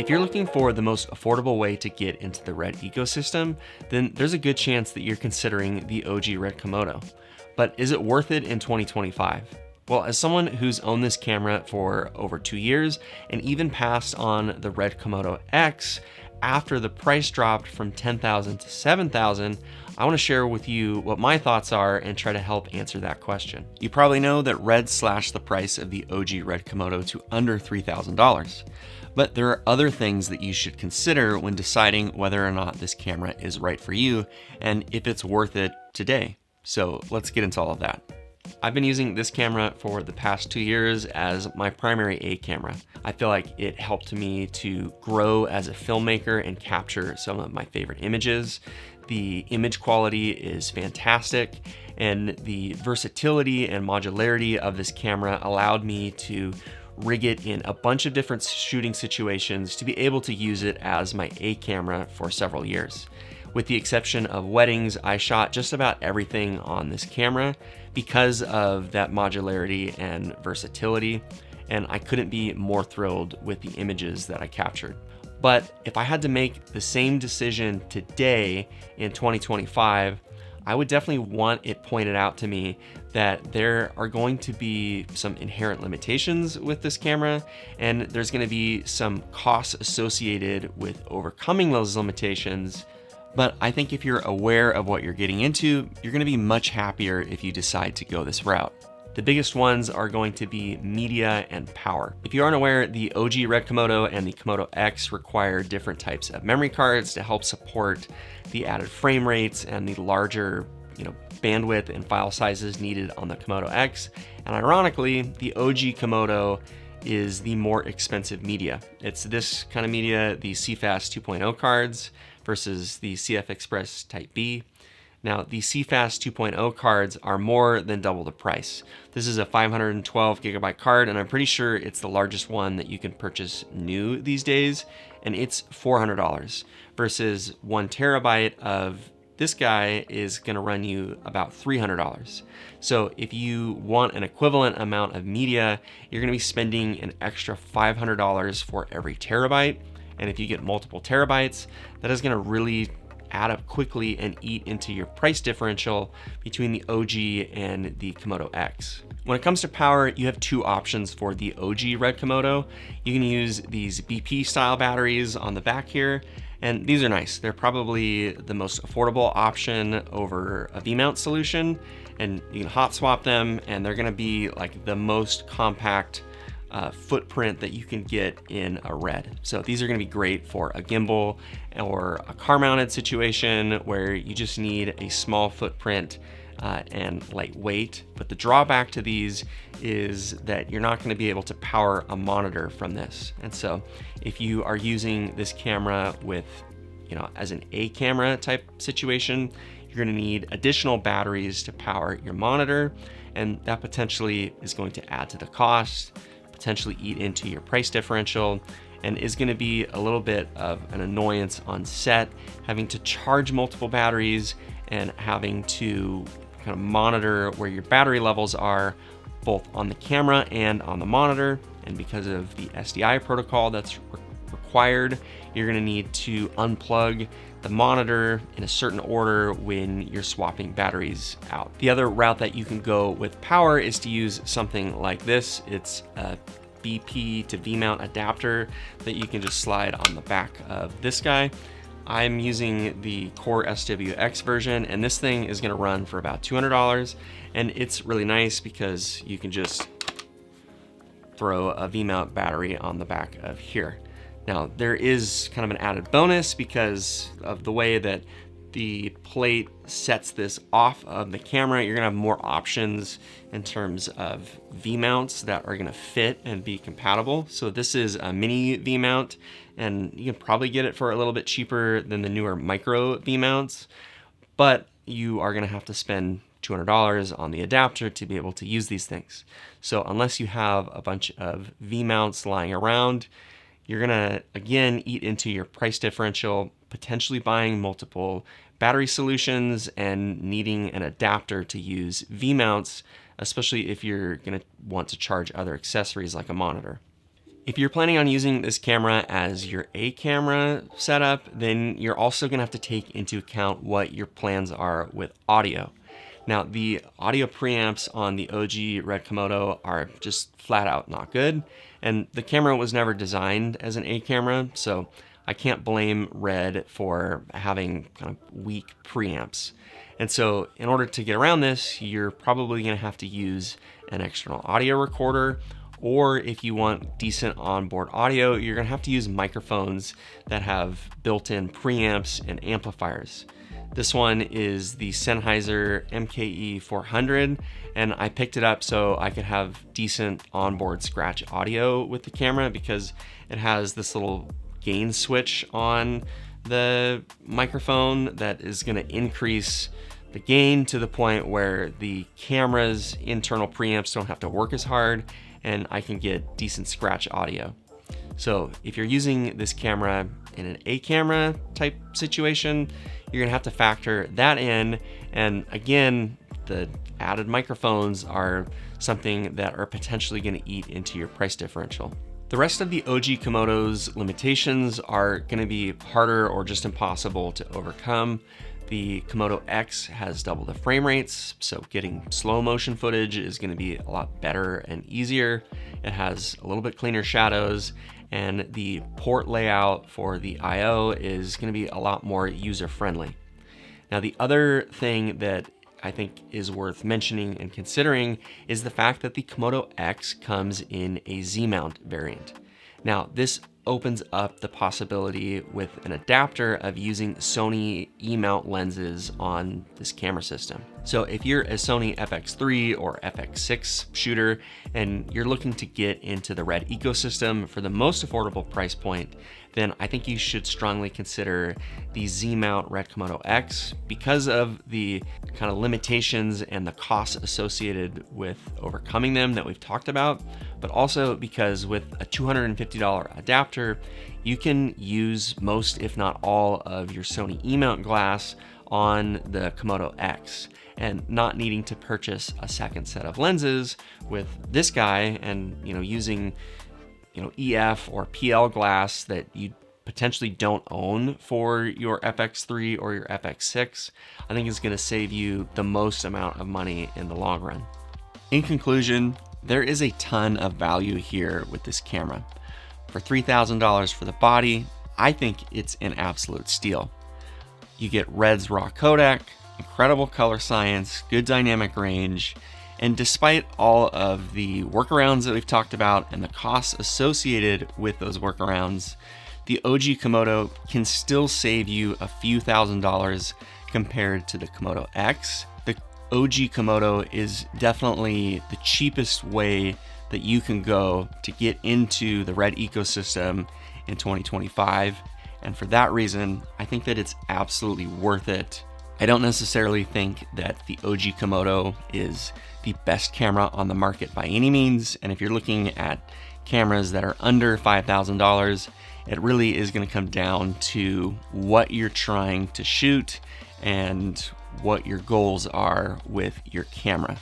If you're looking for the most affordable way to get into the Red ecosystem, then there's a good chance that you're considering the OG Red Komodo. But is it worth it in 2025? Well, as someone who's owned this camera for over 2 years and even passed on the Red Komodo X after the price dropped from $10,000 to $7,000, I want to share with you what my thoughts are and try to help answer that question. You probably know that Red slashed the price of the OG Red Komodo to under $3,000. But there are other things that you should consider when deciding whether or not this camera is right for you and if it's worth it today. So let's get into all of that. I've been using this camera for the past 2 years as my primary A camera. I feel like it helped me to grow as a filmmaker and capture some of my favorite images. The image quality is fantastic, and the versatility and modularity of this camera allowed me to rig it in a bunch of different shooting situations to be able to use it as my A camera for several years. With the exception of weddings, I shot just about everything on this camera because of that modularity and versatility, and I couldn't be more thrilled with the images that I captured. But if I had to make the same decision today in 2025, I would definitely want it pointed out to me that there are going to be some inherent limitations with this camera, and there's going to be some costs associated with overcoming those limitations. But I think if you're aware of what you're getting into, you're going to be much happier if you decide to go this route. The biggest ones are going to be media and power. If you aren't aware, the OG Red Komodo and the Komodo X require different types of memory cards to help support the added frame rates and the larger, bandwidth and file sizes needed on the Komodo X. And ironically, the OG Komodo is the more expensive media. It's this kind of media, the CFast 2.0 cards versus the CF Express Type B. Now, the CFast 2.0 cards are more than double the price. This is a 512 gigabyte card, and I'm pretty sure it's the largest one that you can purchase new these days, and it's $400 versus 1 terabyte of this guy is gonna run you about $300. So if you want an equivalent amount of media, you're gonna be spending an extra $500 for every terabyte. And if you get multiple terabytes, that is gonna really add up quickly and eat into your price differential between the OG and the Komodo X. When it comes to power, you have 2 options for the OG Red Komodo. You can use these BP style batteries on the back here, and these are nice. They're probably the most affordable option over a V-mount solution, and you can hot swap them, and they're gonna be like the most compact footprint that you can get in a Red. So these are going to be great for a gimbal or a car mounted situation where you just need a small footprint and lightweight. But the drawback to these is that you're not going to be able to power a monitor from this. And so if you are using this camera with, as an A camera type situation, you're going to need additional batteries to power your monitor, and that potentially is going to add to the cost, potentially eat into your price differential, and is going to be a little bit of an annoyance on set, having to charge multiple batteries and having to kind of monitor where your battery levels are both on the camera and on the monitor. And because of the SDI protocol that's required, you're going to need to unplug the monitor in a certain order when you're swapping batteries out. The other route that you can go with power is to use something like this. It's a BP to V-mount adapter that you can just slide on the back of this guy. I'm using the Core SWX version, and this thing is going to run for about $200, and it's really nice because you can just throw a V-mount battery on the back of here. Now, there is kind of an added bonus because of the way that the plate sets this off of the camera. You're gonna have more options in terms of V-mounts that are gonna fit and be compatible. So this is a mini V-mount, and you can probably get it for a little bit cheaper than the newer micro V-mounts, but you are gonna have to spend $200 on the adapter to be able to use these things. So unless you have a bunch of V-mounts lying around, you're gonna, again, eat into your price differential, potentially buying multiple battery solutions and needing an adapter to use V-mounts, especially if you're gonna want to charge other accessories like a monitor. If you're planning on using this camera as your A camera setup, then you're also gonna have to take into account what your plans are with audio. Now, the audio preamps on the OG Red Komodo are just flat out not good, and the camera was never designed as an A camera, so I can't blame Red for having kind of weak preamps. And so in order to get around this, you're probably gonna have to use an external audio recorder, or if you want decent onboard audio, you're gonna have to use microphones that have built-in preamps and amplifiers. This one is the Sennheiser MKE 400, and I picked it up so I could have decent onboard scratch audio with the camera because it has this little gain switch on the microphone that is gonna increase the gain to the point where the camera's internal preamps don't have to work as hard, and I can get decent scratch audio. So if you're using this camera in an A camera type situation, you're gonna have to factor that in. And again, the added microphones are something that are potentially gonna eat into your price differential. The rest of the OG Komodo's limitations are gonna be harder or just impossible to overcome. The Komodo X has double the frame rates, so getting slow motion footage is gonna be a lot better and easier. It has a little bit cleaner shadows, and the port layout for the I/O is gonna be a lot more user-friendly. Now, the other thing that I think is worth mentioning and considering is the fact that the Komodo X comes in a Z-mount variant. Now, this opens up the possibility with an adapter of using Sony E-mount lenses on this camera system. So if you're a Sony FX3 or FX6 shooter and you're looking to get into the Red ecosystem for the most affordable price point, then I think you should strongly consider the Z-mount Red Komodo X because of the kind of limitations and the costs associated with overcoming them that we've talked about, but also because with a $250 adapter, you can use most, if not all, of your Sony E-mount glass on the Komodo X, and not needing to purchase a second set of lenses with this guy and using EF or PL glass that you potentially don't own for your FX3 or your FX6, I think is gonna save you the most amount of money in the long run. In conclusion, there is a ton of value here with this camera. For $3,000 for the body, I think it's an absolute steal. You get Red's raw codec, incredible color science, good dynamic range, and despite all of the workarounds that we've talked about and the costs associated with those workarounds, the OG Komodo can still save you a few $1,000s compared to the Komodo X. The OG Komodo is definitely the cheapest way that you can go to get into the Red ecosystem in 2025. And for that reason, I think that it's absolutely worth it. I don't necessarily think that the OG Komodo is the best camera on the market by any means. And if you're looking at cameras that are under $5,000, it really is going to come down to what you're trying to shoot and what your goals are with your camera.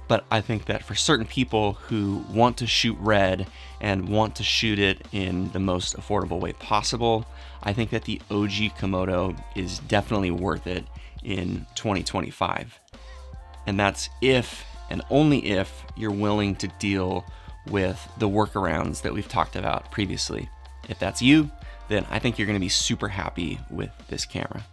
But I think that for certain people who want to shoot Red and want to shoot it in the most affordable way possible, I think that the OG Komodo is definitely worth it in 2025. And that's if and only if you're willing to deal with the workarounds that we've talked about previously. If that's you, then I think you're going to be super happy with this camera.